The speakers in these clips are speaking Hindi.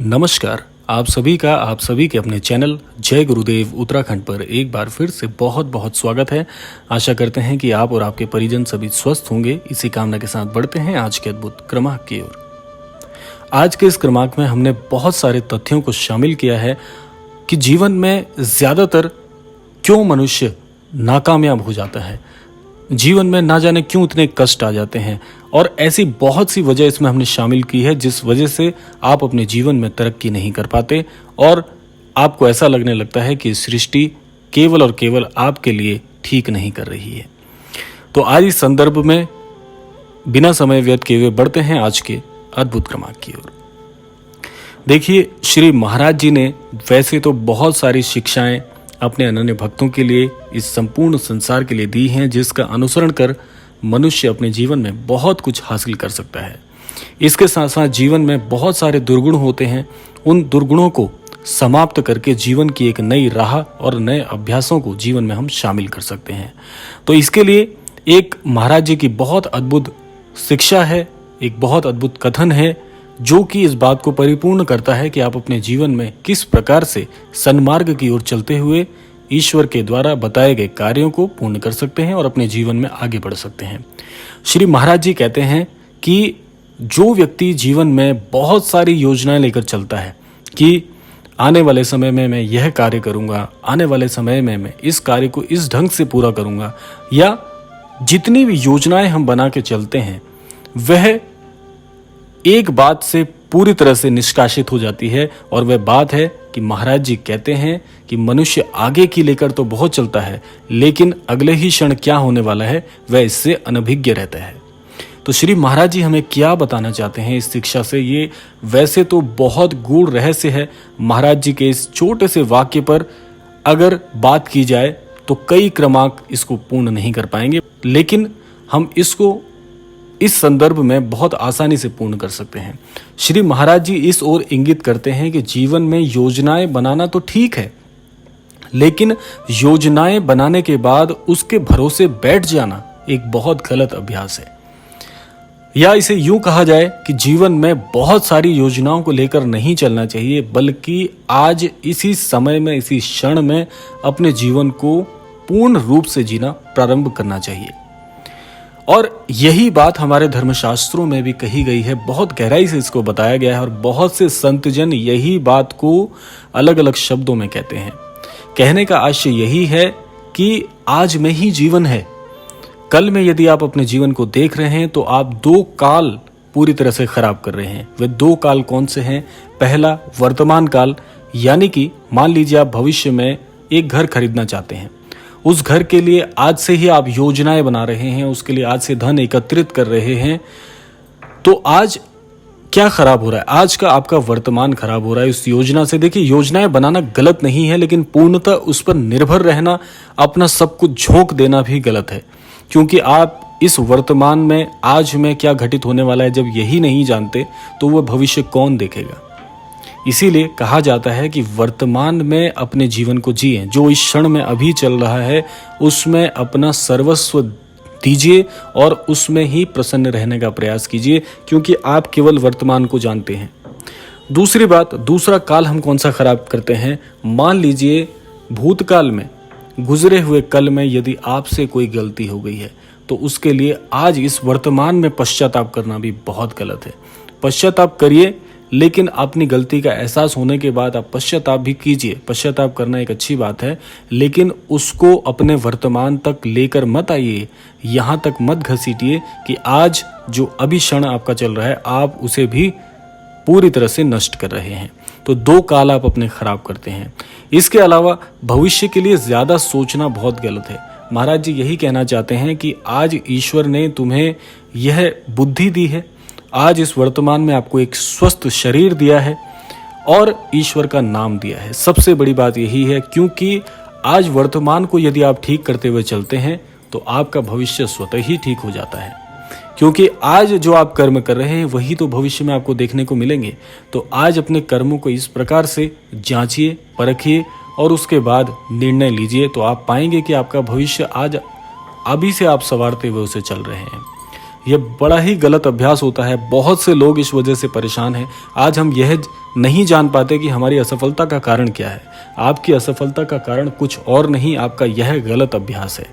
नमस्कार। आप सभी के अपने चैनल जय गुरुदेव उत्तराखंड पर एक बार फिर से बहुत बहुत स्वागत है। आशा करते हैं कि आप और आपके परिजन सभी स्वस्थ होंगे। इसी कामना के साथ बढ़ते हैं आज के अद्भुत क्रमांक की ओर। आज के इस क्रमांक में हमने बहुत सारे तथ्यों को शामिल किया है कि जीवन में ज्यादातर क्यों मनुष्य नाकामयाब हो जाता है, जीवन में ना जाने क्यों इतने कष्ट आ जाते हैं, और ऐसी बहुत सी वजह इसमें हमने शामिल की है जिस वजह से आप अपने जीवन में तरक्की नहीं कर पाते और आपको ऐसा लगने लगता है कि सृष्टि केवल और केवल आपके लिए ठीक नहीं कर रही है। तो आज इस संदर्भ में बिना समय व्यर्थ किए हुए बढ़ते हैं आज के अद्भुत क्रमांक की ओर। देखिए, श्री महाराज जी ने वैसे तो बहुत सारी शिक्षाएं अपने अनन्य भक्तों के लिए, इस संपूर्ण संसार के लिए दी हैं, जिसका अनुसरण कर मनुष्य अपने जीवन में बहुत कुछ हासिल कर सकता है। इसके साथ साथ जीवन में बहुत सारे दुर्गुण होते हैं, उन दुर्गुणों को समाप्त करके जीवन की एक नई राह और नए अभ्यासों को जीवन में हम शामिल कर सकते हैं। तो इसके लिए एक महाराज जी की बहुत अद्भुत शिक्षा है, एक बहुत अद्भुत कथन है, जो कि इस बात को परिपूर्ण करता है कि आप अपने जीवन में किस प्रकार से सन्मार्ग की ओर चलते हुए ईश्वर के द्वारा बताए गए कार्यों को पूर्ण कर सकते हैं और अपने जीवन में आगे बढ़ सकते हैं। श्री महाराज जी कहते हैं कि जो व्यक्ति जीवन में बहुत सारी योजनाएं लेकर चलता है कि आने वाले समय में मैं यह कार्य करूंगा, आने वाले समय में मैं इस कार्य को इस ढंग से पूरा करूंगा, या जितनी भी योजनाएं हम बना के चलते हैं वह एक बात से पूरी तरह से निष्कासित हो जाती है, और वह बात है कि महाराज जी कहते हैं कि मनुष्य आगे की लेकर तो बहुत चलता है, लेकिन अगले ही क्षण क्या होने वाला है वह इससे अनभिज्ञ रहता है। तो श्री महाराज जी हमें क्या बताना चाहते हैं इस शिक्षा से, ये वैसे तो बहुत गूढ़ रहस्य है। महाराज जी के इस छोटे से वाक्य पर अगर बात की जाए तो कई क्रमांक इसको पूर्ण नहीं कर पाएंगे, लेकिन हम इसको इस संदर्भ में बहुत आसानी से पूर्ण कर सकते हैं। श्री महाराज जी इस ओर इंगित करते हैं कि जीवन में योजनाएं बनाना तो ठीक है, लेकिन योजनाएं बनाने के बाद उसके भरोसे बैठ जाना एक बहुत गलत अभ्यास है। या इसे यूं कहा जाए कि जीवन में बहुत सारी योजनाओं को लेकर नहीं चलना चाहिए, बल्कि आज इसी समय में, इसी क्षण में अपने जीवन को पूर्ण रूप से जीना प्रारंभ करना चाहिए। और यही बात हमारे धर्मशास्त्रों में भी कही गई है, बहुत गहराई से इसको बताया गया है, और बहुत से संतजन यही बात को अलग अलग शब्दों में कहते हैं। कहने का आशय यही है कि आज में ही जीवन है। कल में यदि आप अपने जीवन को देख रहे हैं तो आप दो काल पूरी तरह से खराब कर रहे हैं। वे दो काल कौन से हैं? पहला वर्तमान काल, यानी कि मान लीजिए आप भविष्य में एक घर खरीदना चाहते हैं, उस घर के लिए आज से ही आप योजनाएं बना रहे हैं, उसके लिए आज से धन एकत्रित कर रहे हैं। तो आज क्या खराब हो रहा है? आज का आपका वर्तमान खराब हो रहा है उस योजना से। देखिए, योजनाएं बनाना गलत नहीं है, लेकिन पूर्णतः उस पर निर्भर रहना, अपना सब कुछ झोंक देना भी गलत है, क्योंकि आप इस वर्तमान में आज में क्या घटित होने वाला है जब यही नहीं जानते तो वह भविष्य कौन देखेगा। इसीलिए कहा जाता है कि वर्तमान में अपने जीवन को जिए, जो इस क्षण में अभी चल रहा है उसमें अपना सर्वस्व दीजिए और उसमें ही प्रसन्न रहने का प्रयास कीजिए, क्योंकि आप केवल वर्तमान को जानते हैं। दूसरी बात, दूसरा काल हम कौन सा खराब करते हैं? मान लीजिए भूतकाल में, गुजरे हुए कल में यदि आपसे कोई गलती हो गई है तो उसके लिए आज इस वर्तमान में पश्चाताप करना भी बहुत गलत है। पश्चाताप करिए, लेकिन अपनी गलती का एहसास होने के बाद आप पश्चाताप भी कीजिए। पश्चाताप करना एक अच्छी बात है, लेकिन उसको अपने वर्तमान तक लेकर मत आइए, यहाँ तक मत घसीटिए कि आज जो अभी क्षण आपका चल रहा है आप उसे भी पूरी तरह से नष्ट कर रहे हैं। तो दो काल आप अपने खराब करते हैं। इसके अलावा भविष्य के लिए ज्यादा सोचना बहुत गलत है। महाराज जी यही कहना चाहते हैं कि आज ईश्वर ने तुम्हें यह बुद्धि दी है, आज इस वर्तमान में आपको एक स्वस्थ शरीर दिया है और ईश्वर का नाम दिया है। सबसे बड़ी बात यही है, क्योंकि आज वर्तमान को यदि आप ठीक करते हुए चलते हैं तो आपका भविष्य स्वतः ही ठीक हो जाता है, क्योंकि आज जो आप कर्म कर रहे हैं वही तो भविष्य में आपको देखने को मिलेंगे। तो आज अपने कर्मों को इस प्रकार से जांचिए, परखिए और उसके बाद निर्णय लीजिए, तो आप पाएंगे कि आपका भविष्य आज अभी से आप संवारते हुए उसे चल रहे हैं। यह बड़ा ही गलत अभ्यास होता है। बहुत से लोग इस वजह से परेशान हैं। आज हम यह नहीं जान पाते कि हमारी असफलता का कारण क्या है। आपकी असफलता का कारण कुछ और नहीं, आपका यह गलत अभ्यास है।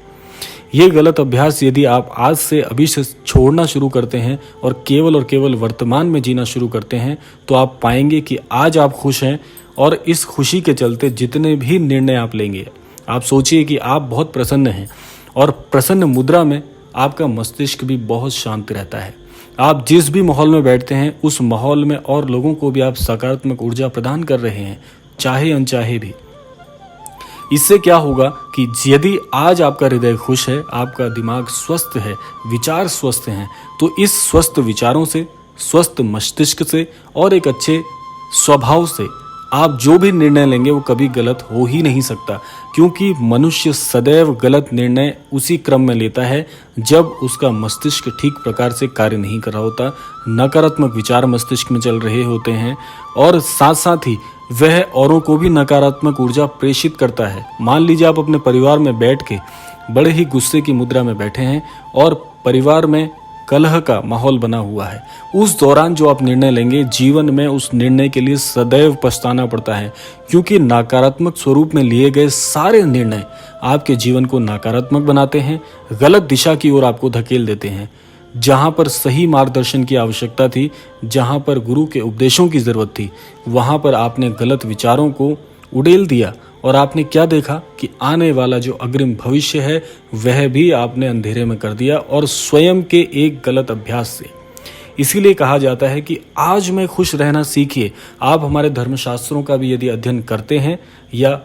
ये गलत अभ्यास यदि आप आज से अभी से छोड़ना शुरू करते हैं और केवल वर्तमान में जीना शुरू करते हैं, तो आप पाएंगे कि आज आप खुश हैं और इस खुशी के चलते जितने भी निर्णय आप लेंगे, आप सोचिए कि आप बहुत प्रसन्न हैं और प्रसन्न मुद्रा में आपका मस्तिष्क भी बहुत शांत रहता है। आप जिस भी माहौल में बैठते हैं उस माहौल में और लोगों को भी आप सकारात्मक ऊर्जा प्रदान कर रहे हैं, चाहे अनचाहे भी। इससे क्या होगा कि यदि आज आपका हृदय खुश है, आपका दिमाग स्वस्थ है, विचार स्वस्थ हैं, तो इस स्वस्थ विचारों से, स्वस्थ मस्तिष्क से और एक अच्छे स्वभाव से आप जो भी निर्णय लेंगे वो कभी गलत हो ही नहीं सकता, क्योंकि मनुष्य सदैव गलत निर्णय उसी क्रम में लेता है जब उसका मस्तिष्क ठीक प्रकार से कार्य नहीं कर रहा होता, नकारात्मक विचार मस्तिष्क में चल रहे होते हैं और साथ साथ ही वह औरों को भी नकारात्मक ऊर्जा प्रेषित करता है। मान लीजिए आप अपने परिवार में बैठ के बड़े ही गुस्से की मुद्रा में बैठे हैं और परिवार में कलह का माहौल बना हुआ है। उस दौरान जो आप निर्णय लेंगे, जीवन में उस निर्णय के लिए सदैव पछताना पड़ता है, क्योंकि नकारात्मक स्वरूप में लिए गए सारे निर्णय आपके जीवन को नकारात्मक बनाते हैं, गलत दिशा की ओर आपको धकेल देते हैं। जहाँ पर सही मार्गदर्शन की आवश्यकता थी, जहाँ पर गुरु के उपदेशों की ज़रूरत थी, वहाँ पर आपने गलत विचारों को उड़ेल दिया और आपने क्या देखा कि आने वाला जो अग्रिम भविष्य है वह भी आपने अंधेरे में कर दिया, और स्वयं के एक गलत अभ्यास से। इसीलिए कहा जाता है कि आज में खुश रहना सीखिए। आप हमारे धर्मशास्त्रों का भी यदि अध्ययन करते हैं या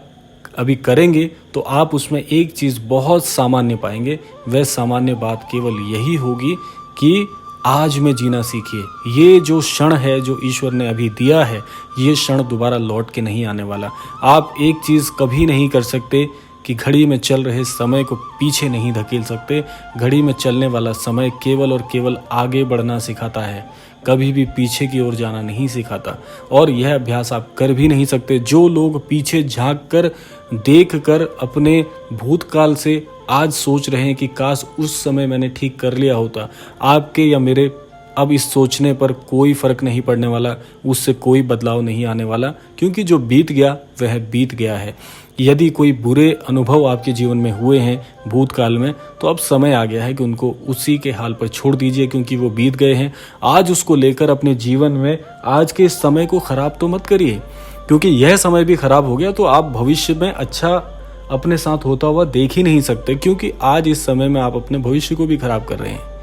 अभी करेंगे तो आप उसमें एक चीज़ बहुत सामान्य पाएंगे। वह सामान्य बात केवल यही होगी कि आज में जीना सीखिए। ये जो क्षण है जो ईश्वर ने अभी दिया है, ये क्षण दोबारा लौट के नहीं आने वाला। आप एक चीज़ कभी नहीं कर सकते कि घड़ी में चल रहे समय को पीछे नहीं धकेल सकते। घड़ी में चलने वाला समय केवल और केवल आगे बढ़ना सिखाता है, कभी भी पीछे की ओर जाना नहीं सिखाता। और यह अभ्यास आप कर भी नहीं सकते। जो लोग पीछे झांक कर देख कर अपने भूतकाल से आज सोच रहे हैं कि काश उस समय मैंने ठीक कर लिया होता, आपके या मेरे अब इस सोचने पर कोई फर्क नहीं पड़ने वाला, उससे कोई बदलाव नहीं आने वाला, क्योंकि जो बीत गया वह बीत गया है। यदि कोई बुरे अनुभव आपके जीवन में हुए हैं भूतकाल में, तो अब समय आ गया है कि उनको उसी के हाल पर छोड़ दीजिए, क्योंकि वो बीत गए हैं। आज उसको लेकर अपने जीवन में आज के इस समय को खराब तो मत करिए, क्योंकि यह समय भी खराब हो गया तो आप भविष्य में अच्छा अपने साथ होता हुआ देख ही नहीं सकते, क्योंकि आज इस समय में आप अपने भविष्य को भी खराब कर रहे हैं।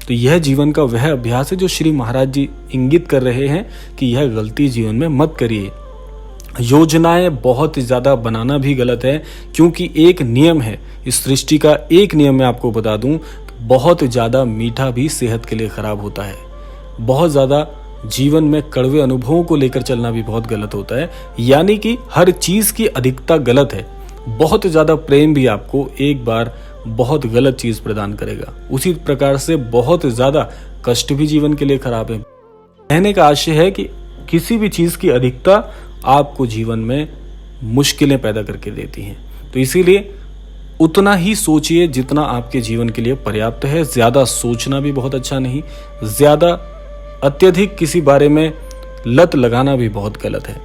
तो यह जीवन का वह अभ्यास है जो श्री महाराज जी इंगित कर रहे हैं कि यह गलती जीवन में मत करिए। योजनाएं बहुत ज़्यादा बनाना भी गलत है, क्योंकि एक नियम है इस सृष्टि का। एक नियम मैं आपको बता दूं, बहुत ज़्यादा मीठा भी सेहत के लिए ख़राब होता है। बहुत ज़्यादा जीवन में कड़वे अनुभवों को लेकर चलना भी बहुत गलत होता है। यानी कि हर चीज़ की अधिकता गलत है। बहुत ज़्यादा प्रेम भी आपको एक बार बहुत गलत चीज़ प्रदान करेगा। उसी प्रकार से बहुत ज़्यादा कष्ट भी जीवन के लिए खराब है। कहने का आशय है कि किसी भी चीज़ की अधिकता आपको जीवन में मुश्किलें पैदा करके देती हैं। तो इसीलिए उतना ही सोचिए जितना आपके जीवन के लिए पर्याप्त है। ज़्यादा सोचना भी बहुत अच्छा नहीं, ज़्यादा अत्यधिक किसी बारे में लत लगाना भी बहुत गलत है।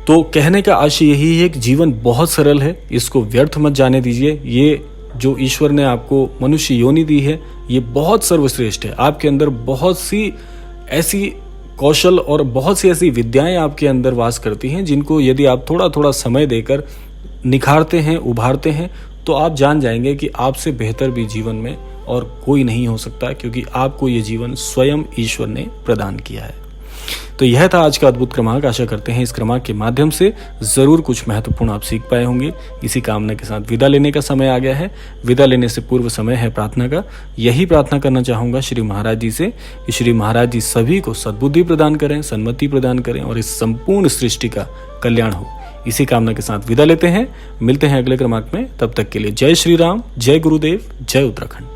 तो कहने का आशय यही है कि जीवन बहुत सरल है, इसको व्यर्थ मत जाने दीजिए। ये जो ईश्वर ने आपको मनुष्य योनि दी है, ये बहुत सर्वश्रेष्ठ है। आपके अंदर बहुत सी ऐसी कौशल और बहुत सी ऐसी विद्याएं आपके अंदर वास करती हैं, जिनको यदि आप थोड़ा थोड़ा समय देकर निखारते हैं, उभारते हैं, तो आप जान जाएंगे कि आपसे बेहतर भी जीवन में और कोई नहीं हो सकता, क्योंकि आपको ये जीवन स्वयं ईश्वर ने प्रदान किया है। तो यह था आज का अद्भुत क्रमांक। आशा करते हैं इस क्रमांक के माध्यम से जरूर कुछ महत्वपूर्ण आप सीख पाए होंगे। इसी कामना के साथ विदा लेने का समय आ गया है। विदा लेने से पूर्व समय है प्रार्थना का। यही प्रार्थना करना चाहूँगा श्री महाराज जी से कि श्री महाराज जी सभी को सद्बुद्धि प्रदान करें, सन्मति प्रदान करें और इस संपूर्ण सृष्टि का कल्याण हो। इसी कामना के साथ विदा लेते हैं। मिलते हैं अगले क्रमांक में। तब तक के लिए जय श्री राम, जय गुरुदेव, जय उत्तराखंड।